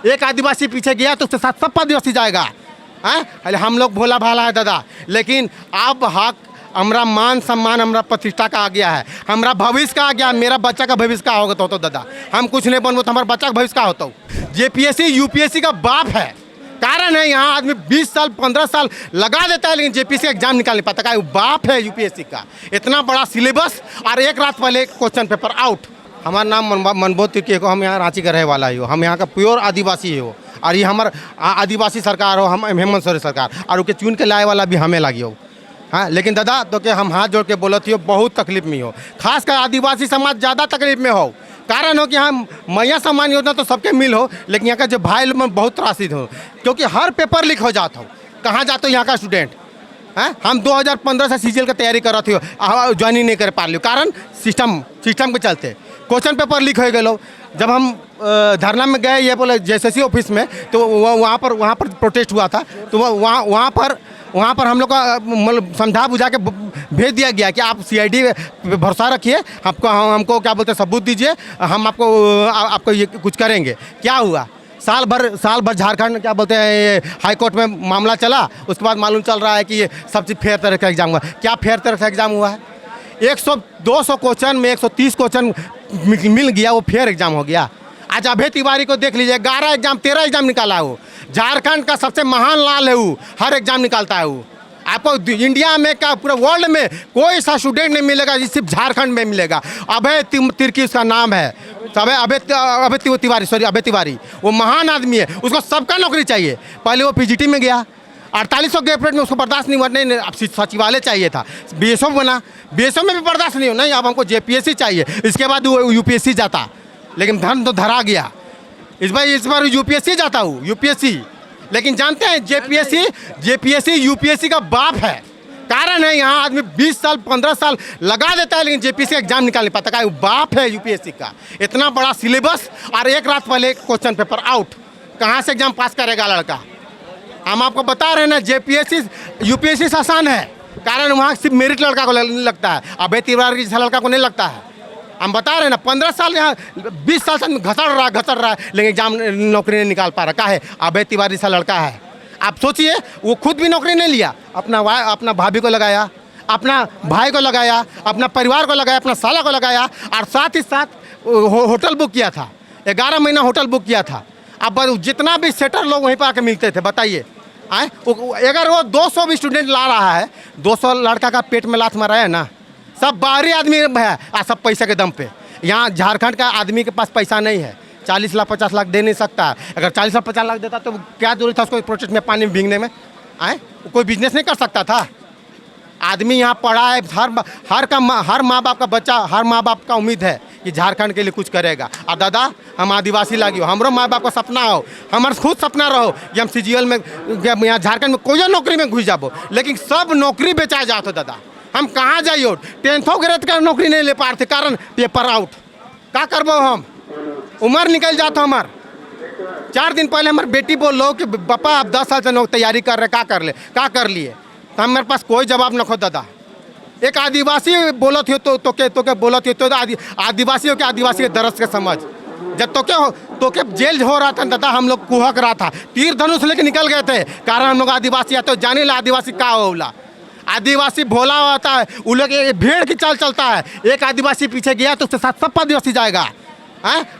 एक आदिवासी पीछे गया तो उसके साथ सब आदिवासी जाएगा। अरे हम लोग भोला भाला है दादा, लेकिन अब हक हमारा मान सम्मान हमारा प्रतिष्ठा का आ गया है, हमारा भविष्य का आ गया। मेरा बच्चा का भविष्य का होगा तो दादा हम कुछ नहीं बनबो तो हमारा बच्चा का भविष्य का होता। जेपीएससी यूपीएससी का बाप है, कारण है यहाँ आदमी 20 साल 15 साल लगा देता है लेकिन जेपीएससी एग्जाम निकाल नहीं पाता। का बाप है यूपीएससी का, इतना बड़ा सिलेबस और एक रात पहले क्वेश्चन पेपर आउट। हमारा नाम मनबोध तिर्की हो, हम यहाँ रांची का रहे वाला ही हो, हम यहाँ का प्योर आदिवासी हो और ये हमार आदिवासी सरकार हो, हम हेमंत सोरेन सरकार और उसके चुन के लाए वाला भी हमें लगी हो। हाँ लेकिन दादा तो के हम हाथ जोड़ के बोलती हो बहुत तकलीफ में हो, खासकर आदिवासी समाज ज़्यादा तकलीफ में हो। कारण हो कि हम मैया सम्मान योजना तो सबके मिल हो, लेकिन यहाँ का जो भाई में बहुत त्रासित हो क्योंकि हर पेपर लीक हो जाता हो। कहाँ जाते हो यहाँ का स्टूडेंट हैं? हम 2015 से सीजीएल की तैयारी कर रहे थे, ज्वाइनिंग नहीं कर पा रही, कारण सिस्टम के चलते क्वेश्चन पेपर लीक हो गए। जब हम धरना में गए ये बोले जेएसएससी ऑफिस में, तो वहाँ पर प्रोटेस्ट हुआ था, तो वहाँ पर हम लोग का मतलब समझा बुझा के भेज दिया गया कि आप सीआईडी पे भरोसा रखिए, हमको क्या बोलते हैं सबूत दीजिए, हम आपको ये कुछ करेंगे। क्या हुआ, साल भर झारखंड क्या बोलते हैं हाई कोर्ट में मामला चला, उसके बाद मालूम चल रहा है कि ये सब चीज़ फेयर तरह का एग्ज़ाम हुआ। क्या फेयर तरह का एग्ज़ाम हुआ है? 100-200 क्वेश्चन में 130 क्वेश्चन मिल गया, वो फेयर एग्ज़ाम हो गया। आज अभय तिवारी को देख लीजिए, 13 एग्जाम निकाला वो, झारखंड का सबसे महान लाल है वो, हर एग्जाम निकालता है वो। आपको इंडिया में क्या पूरे वर्ल्ड में कोई सा स्टूडेंट नहीं मिलेगा, सिर्फ झारखंड में मिलेगा। अभय तिर्की उसका नाम है, अभय तिवारी वो महान आदमी है, उसको सबका नौकरी चाहिए। पहले वो पीजीटी में गया, 4800 ग्रेड में उसको बर्दाश्त नहीं हुआ, नहीं अब सचिवालय चाहिए था, बीएसओ बना, बीएसओ में भी बर्दाश्त नहीं हो, नहीं अब हमको जेपीएससी चाहिए। इसके बाद वो यूपीएससी जाता, लेकिन धन तो धरा गया। इस बार यूपीएससी जाता हूँ, यूपीएससी। लेकिन जानते हैं जेपीएससी यूपीएससी का बाप है, कारण है यहाँ आदमी 20 साल 15 साल लगा देता है लेकिन जेपीएससी एग्जाम निकाल नहीं पाता। का बाप है यूपीएससी का, इतना बड़ा सिलेबस और एक रात पहले क्वेश्चन पेपर आउट। कहाँ से एग्जाम पास करेगा लड़का? हम आपको बता रहे हैं ना, जेपीएससी यूपीएससी से आसान है, कारण वहाँ सिर्फ मेरिट लड़का को लगता है, अभय तिवारी जैसा लड़का को नहीं लगता है। हम बता रहे हैं ना, 15 साल यहाँ 20 साल से घसड़ रहा है लेकिन एग्जाम नौकरी नहीं निकाल पा रहा। का है? अभय तिवारी सा लड़का है। आप सोचिए, वो खुद भी नौकरी नहीं लिया, अपना भाभी को लगाया, अपना भाई को लगाया, अपना परिवार को लगाया, अपना साला को लगाया और साथ ही साथ होटल बुक किया था, 11 महीना होटल बुक किया था। अब जितना भी सेटर लोग वहीं पर आके मिलते थे, बताइए अगर वो 200 भी स्टूडेंट ला रहा है, 200 लड़का का पेट में लात मारा है ना, सब बाहरी आदमी है, सब पैसे के दम पे। यहाँ झारखंड का आदमी के पास पैसा नहीं है, 40 लाख 50 लाख दे नहीं सकता। अगर 40 लाख 50 लाख देता तो क्या जरूरत था उसको प्रोटेस्ट में पानी में भीगने में? कोई बिजनेस नहीं कर सकता था? आदमी यहाँ पढ़ा है, हर माँ बाप का बच्चा, हर माँ बाप का उम्मीद है कि झारखंड के लिए कुछ करेगा। और दादा हम आदिवासी लागी हो, हमारो माँ बाप का सपना हो, हमारा खुद सपना रहो कि हम सीजीएल में यहाँ झारखंड में कोई नौकरी में घुस जाबो, लेकिन सब नौकरी बेचा जाता। दादा हम कहाँ जाइयो? 10th ग्रेड का नौकरी नहीं ले पा रहे थे, कारण पेपर आउट। क्या करबो? हम उम्र निकल जाता हमार। 4 दिन पहले हमारी बेटी बोल लो कि पापा आप 10 साल से तैयारी कर रहे, क्या कर लिए? तो हमारे पास कोई जवाब न खो। दादा एक आदिवासी बोलत हो तो के बोलत हो तो आदिवासी हो के आदिवासी के दर्द के समझ। जब तो के जेल हो रहा था दादा, हम लोग कुहक रहा था, तीर धनुष लेके निकल गए थे, कारण हम लोग आदिवासी आते हो, जाने ला आदिवासी का होला। आदिवासी भोला होता है, वो लोग भेड़ की चाल चलता है, एक आदिवासी पीछे गया तो उसके साथ सब आदिवासी जाएगा।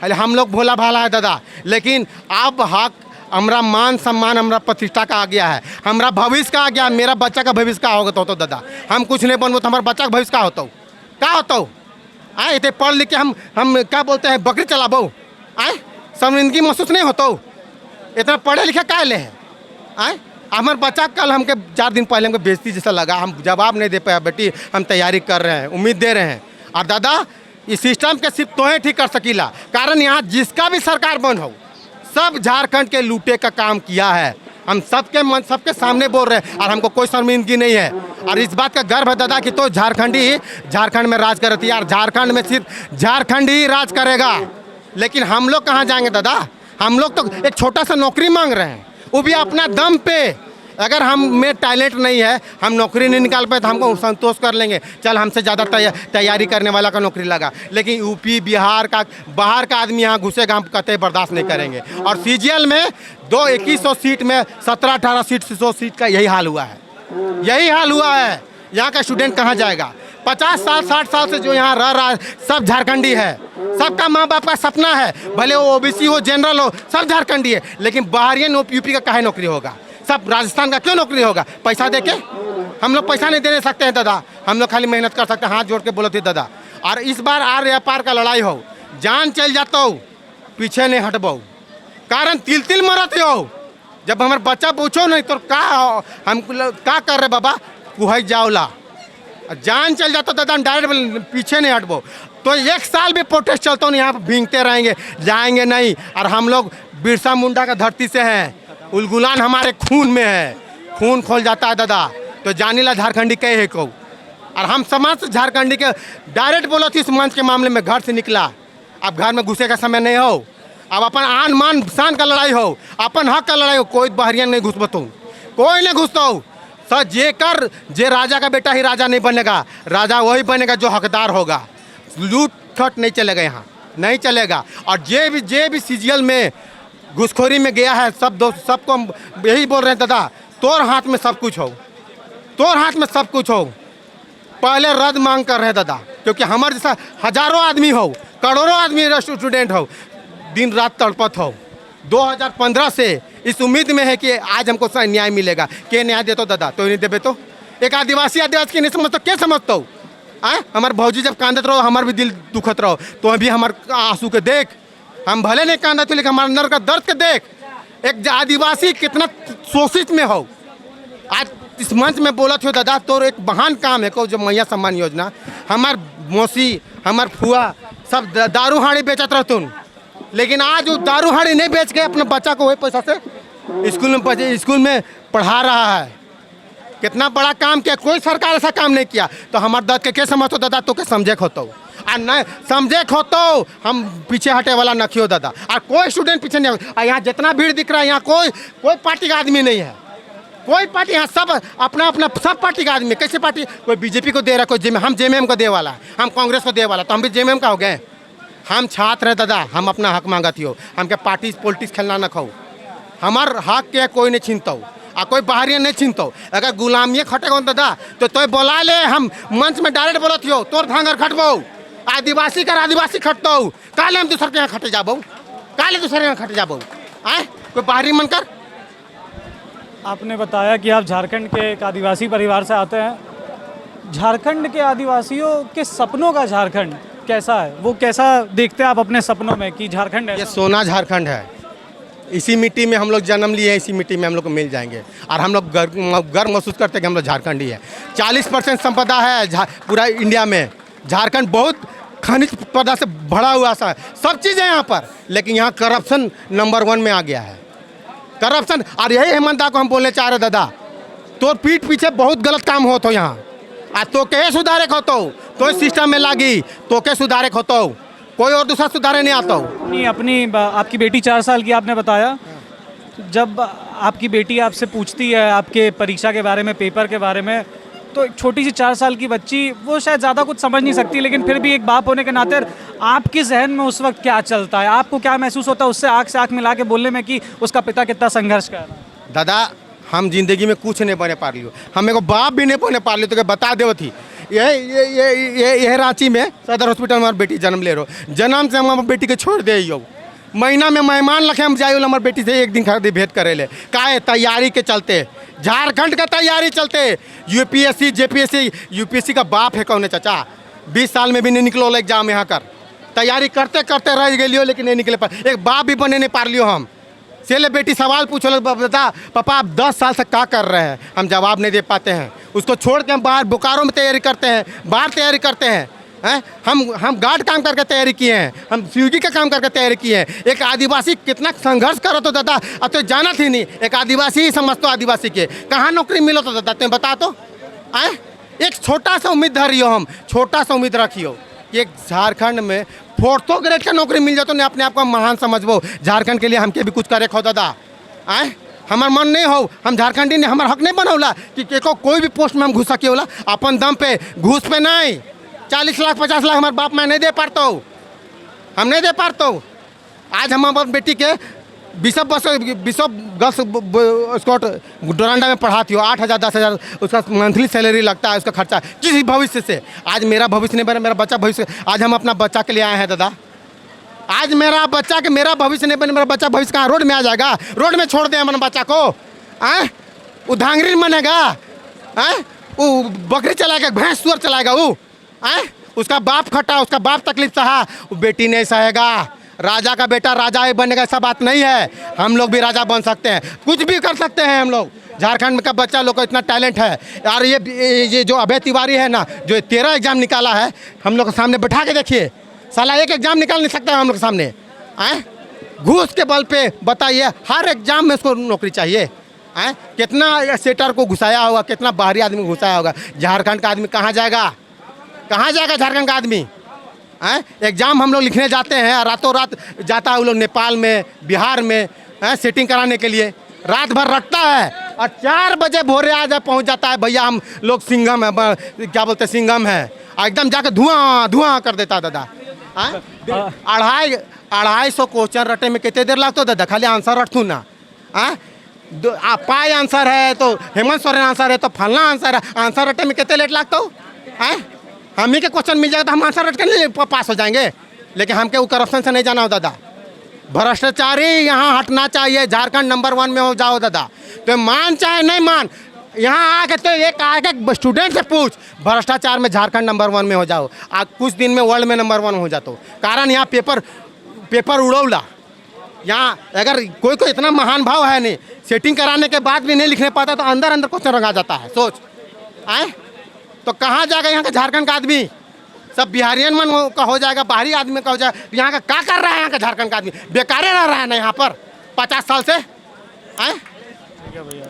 अरे हम लोग भोला भाला है दादा, लेकिन अब हक हमारा मान सम्मान हमारा प्रतिष्ठा का आ गया है, हमारा भविष्य का आ गया। मेरा बच्चा का भविष्य का होगा तो दादा हम कुछ नहीं बनबो तो हमारा बच्चा का भविष्य का होता हो? इतने पढ़ लिख के हम क्या बोलते हैं बकरी चलाबो? शर्मिंदगी महसूस नहीं होता? इतना पढ़े लिखे क्या ले है? हमारे बच्चा कल हमके 4 दिन पहले हमको बेइज्जती जैसा लगा, हम जवाब नहीं दे पाया। बेटी हम तैयारी कर रहे हैं, उम्मीद दे रहे हैं। और दादा इस सिस्टम के सिर्फ तो ठीक कर सकीला, कारण यहाँ जिसका भी सरकार बन हो, सब झारखंड के लूटे का काम किया है। हम सबके सामने बोल रहे हैं और हमको कोई शर्मिंदगी नहीं है। और इस बात का गर्व है दादा कि तो झारखंड में राज करती है, और झारखंड में सिर्फ झारखंड ही राज करेगा। लेकिन हम लोग कहाँ जाएंगे दादा? हम लोग तो एक छोटा सा नौकरी मांग रहे हैं, वो भी अपना दम पे। अगर हम में टैलेंट नहीं है, हम नौकरी नहीं निकाल पाए तो हमको संतोष कर लेंगे, चल हमसे ज़्यादा तैयारी करने वाला का नौकरी लगा। लेकिन यूपी बिहार का बाहर का आदमी यहाँ घुसेगा, हम कतई बर्दाश्त नहीं करेंगे। और सीजीएल में 2100 सीट में 17-18 सीट 100 सीट का यही हाल हुआ है, यही हाल हुआ है। यहाँ का स्टूडेंट कहाँ जाएगा? 50 साल 60 साल से जो यहाँ रह रहा है सब झारखंडी है, सबका माँ बाप का सपना है, भले वो ओबीसी हो जनरल हो सब झारखंडी है। लेकिन बाहरियन यूपी का काहे नौकरी होगा? सब राजस्थान का क्यों नौकरी होगा? पैसा दे के? हम लोग पैसा नहीं दे सकते हैं दादा, हम लोग खाली मेहनत कर सकते हैं, हाथ जोड़ के बोलो थे दादा। और इस बार आर पार का लड़ाई हो, जान चल जाता हो पीछे नहीं हटबो, कारण तिल तिल मरते हो। जब हमारे बच्चा पूछो नहीं तो का हम का कर रहे बाबा, कुहई जाओला, जान चल जाता दादा, हम डायरेक्ट पीछे नहीं हटबो। तो 1 साल भी प्रोटेस्ट चलता हूँ, यहाँ भींगते रहेंगे, जाएंगे नहीं। और हम लोग बिरसा मुंडा का धरती से हैं, उलगुलान हमारे खून में है, खून खोल जाता है दादा। तो जानीला झारखंडी कहे है को, और हम समस्त झारखंडी के डायरेक्ट बोलो थी इस मंच के मामले में, घर से निकला, अब घर में घुसे का समय नहीं हो, अब अपन आन मान शान का लड़ाई हो, अपन हक का लड़ाई हो। कोई बहरिया नहीं घुसबतो, कोई नहीं घुसता। सर जे राजा का बेटा ही राजा नहीं बनेगा, राजा वही बनेगा जो हकदार होगा। लूट खट नहीं चलेगा, यहाँ नहीं चलेगा। और जे भी सीजीएल में घुसखोरी में गया है, सबको हम यही बोल रहे हैं दादा, तोर हाथ में सब कुछ हो, तोर हाथ में सब कुछ हो। पहले रद्द मांग कर रहे हैं दादा, क्योंकि हमारे जैसा हजारों आदमी हो, करोड़ों आदमी स्टूडेंट हो, दिन रात तड़पत हो। 2015 से इस उम्मीद में है कि आज हमको न्याय मिलेगा। के न्याय देते दादा? तो नहीं देवे तो एक आदिवासी की नहीं समझते, क्या समझते हो? हमारे भौजी जब कांदत रहो, हमार भी दिल दुखत रहो, तो अभी हमारे आंसू के देख, हम भले नहीं कांदत थे लेकिन हमारे अंदर का दर्द के देख। एक आदिवासी कितना शोषित में हो। आज इस मंच में बोला थी दादा, तो एक महान काम है को जो मैया सम्मान योजना, हमार मौसी हमार फुआ सब दारू हाड़ी बेचत रहतुन, लेकिन आज वो दारू हाड़ी नहीं बेच के अपने बच्चा को वही पैसा से स्कूल में पढ़ा रहा है। कितना बड़ा काम किया, कोई सरकार ऐसा काम नहीं किया। तो हमारे दर्द के क्या समझते दादा? तो क्या समझे खोतो और नहीं समझे खोतो, हम पीछे हटे वाला न खियो दादा। और कोई स्टूडेंट पीछे नहीं हो। यहाँ जितना भीड़ दिख रहा है, यहाँ कोई पार्टी का आदमी नहीं है, कोई पार्टी, यहाँ सब अपना अपना सब पार्टी का आदमी। कैसे पार्टी? कोई बीजेपी को दे रहा है, कोई हम जेएमएम को दे वाला है, हम कांग्रेस को दे वाला, तो हम भी जेएमएम का हो गए। हम छात्र हैं दादा, हम अपना हक मांगती हो, हम क्या पार्टी पॉलिटिक्स खेलना न खाओ। हमार हक के कोई नहीं छीनता हो और कोई बाहरी नहीं छीनता हो। अगर गुलामी खटेगा दादा तो बोला ले, हम मंच में डायरेक्ट बोलती हो, तोर धांगर खटबो, आदिवासी कर आदिवासी खटता हो, काले हम दूसरे के यहाँ खटे जाबो, काले दूसरे के यहाँ खटे जाबो। आए कोई बाहरी मन कर। आपने बताया कि आप झारखंड के एक आदिवासी परिवार से आते हैं। झारखंड के आदिवासियों के सपनों का झारखंड कैसा है? वो कैसा देखते हैं आप अपने सपनों में कि झारखंड है? ये सोना झारखंड है, इसी मिट्टी में हम लोग जन्म लिए हैं, इसी मिट्टी में हम लोग को मिल जाएंगे। और हम लोग गर्व महसूस करते हैं कि हम लोग झारखंडी है। 40% संपदा है पूरा इंडिया में। झारखंड बहुत खनिज पदार्थ से भरा हुआ सा है, सब चीज़ है यहाँ पर, लेकिन यहाँ करप्शन नंबर 1 में आ गया है, करप्शन। और यही हेमंत दा को हम बोलने चाह रहे दादा, तो पीठ पीछे बहुत गलत काम हो तो यहाँ आज तो के सुधारे होतो, तो सिस्टम में लागी तो के सुधारे होतो, कोई और दूसरा सुधारे नहीं आता हो। नहीं, अपनी आपकी बेटी 4 साल की आपने बताया, जब आपकी बेटी आपसे पूछती है आपके परीक्षा के बारे में, पेपर के बारे में, तो एक छोटी सी 4 साल की बच्ची वो शायद ज़्यादा कुछ समझ नहीं सकती, लेकिन फिर भी एक बाप होने के नाते आपके जहन में उस वक्त क्या चलता है? आपको क्या महसूस होता है उससे आँख से आँख मिला के बोलने में कि उसका पिता कितना संघर्ष कर रहा है? दादा हम जिंदगी में कुछ नहीं बने पा रही हो, हम एगो बाप भी नहीं बने पा रही, तो क्या बता दे थी। ये रांची में सदर हॉस्पिटल में हमारी बेटी जन्म ले रहो, जन्म से हम हमारी बेटी के छोड़ दे हो, महीना में मेहमान लखे हम जाए हमारे बेटी से एक दिन खरीदी भेंट करे ले, काहे तैयारी के चलते, झारखंड का तैयारी चलते। यूपीएससी जेपीएससी यूपीएससी का बाप है कौन है चाचा? 20 साल में भी नहीं निकलो एग्जाम यहाँ कर, तैयारी करते करते रह गई लेकिन नहीं निकले पर, एक बाप भी बने नहीं पा लियो। हम से बेटी सवाल पूछो बता पापा आप 10 साल से क्या कर रहे हैं, हम जवाब नहीं दे पाते हैं। उसको छोड़ के हम बाहर बोकारो में तैयारी करते हैं, बाहर तैयारी करते हैं। हम गार्ड काम करके तैयारी किए हैं, हम स्विगी का काम करके तैयारी किए हैं। एक आदिवासी कितना संघर्ष करो तो दादा, अब तो जाना थी नहीं, एक आदिवासी ही समझतो आदिवासी के कहाँ नौकरी मिलो तो दादा तुम्हें बता तो। एक छोटा सा उम्मीद धरियो, हम छोटा सा उम्मीद रखियो कि एक झारखंड में 4th ग्रेड का नौकरी मिल जाए तो नहीं अपने आप को महान समझबो। झारखंड के लिए हमके भी कुछ करे खो दादा। हमार मन नहीं हो, हम झारखंडी ने हमार हक नहीं बनौला कि केको कोई भी पोस्ट में हम घुस सके होला, अपन दम पे घूस पे नहीं। 40 लाख 50 लाख हमारे बाप मैं नहीं दे पाता हूँ, हम नहीं दे पाता हूँ। आज हम अपनी बेटी के बिशप गर्ल्स स्कॉट डोरांडा में पढ़ाती हो, 8,000 10,000 उसका मंथली सैलरी लगता है, उसका खर्चा किसी भविष्य से। आज मेरा भविष्य नहीं बना, मेरा बच्चा भविष्य, आज हम अपना बच्चा के लिए आए हैं दादा। आज मेरा बच्चा के मेरा भविष्य नहीं बने, मेरा बच्चा भविष्य कहाँ रोड में आ जाएगा? रोड में छोड़ दें अपने बच्चा को? वो धांगरी बनेगा? वो बकरी चलाएगा, भैंस सुअर चलाएगा? वो उसका बाप खटा, उसका बाप तकलीफ सहा, वो बेटी नहीं सहेगा। राजा का बेटा राजा ही बनेगा, ऐसा बात नहीं है। हम लोग भी राजा बन सकते हैं, कुछ भी कर सकते हैं हम लोग। झारखंड का बच्चा लोग को इतना टैलेंट है यार। ये जो अभय तिवारी है ना, जो 13 एग्जाम निकाला है, हम लोग के सामने बैठा के देखिए, साला एक एग्जाम निकाल नहीं सकता है हम लोग के सामने। घूस के बल पे बताइए, हर एग्जाम में उसको नौकरी चाहिए। कितना सेटर को घुसाया होगा, कितना बाहरी आदमी घुसाया होगा। झारखंड का आदमी कहाँ जाएगा? कहाँ जाएगा झारखंड का आदमी? एग्जाम हम लोग लिखने जाते हैं, रातों रात जाता है वो लोग नेपाल में, बिहार में सेटिंग कराने के लिए, रात भर रटता है और 4 बजे भोरे आ जा पहुँच जाता है। भैया हम लोग सिंघम है, क्या बोलते हैं, सिंघम है, एकदम जाके धुआं धुआं कर देता दादा। 250 क्वेश्चन रटे में कितने देर लगता दादा? खाली आंसर रटू ना। पाई आंसर है तो हेमंत सोरेन आंसर है तो फलना आंसर है, आंसर रटे में कितने लेट लगता हो? हम ही के क्वेश्चन मिल जाएगा तो हम आंसर रट के नहीं पास हो जाएंगे। लेकिन हमके वो करप्शन से नहीं जाना हो दादा। भ्रष्टाचारी यहाँ हटना चाहिए, झारखंड नंबर 1 में हो जाओ दादा। तो मान चाहे नहीं मान, यहाँ आके तो एक आके स्टूडेंट से पूछ, भ्रष्टाचार में झारखंड नंबर 1 में हो जाओ, कुछ दिन में वर्ल्ड में नंबर 1 हो जाता हो। कारण यहाँ पेपर उड़ौला। यहाँ अगर कोई इतना महान भाव है नहीं, सेटिंग कराने के बाद भी नहीं लिखने पाता तो अंदर अंदर क्वेश्चन रंगा जाता है। सोच तो कहाँ जाएगा यहाँ का झारखंड का आदमी? सब बिहारियन मन का हो जाएगा, बाहरी आदमी का हो जाएगा। यहाँ का क्या कर रहा है यहाँ का झारखंड का आदमी? बेकारे रह रहा है ना यहाँ पर 50 साल से। ठीक है भैया।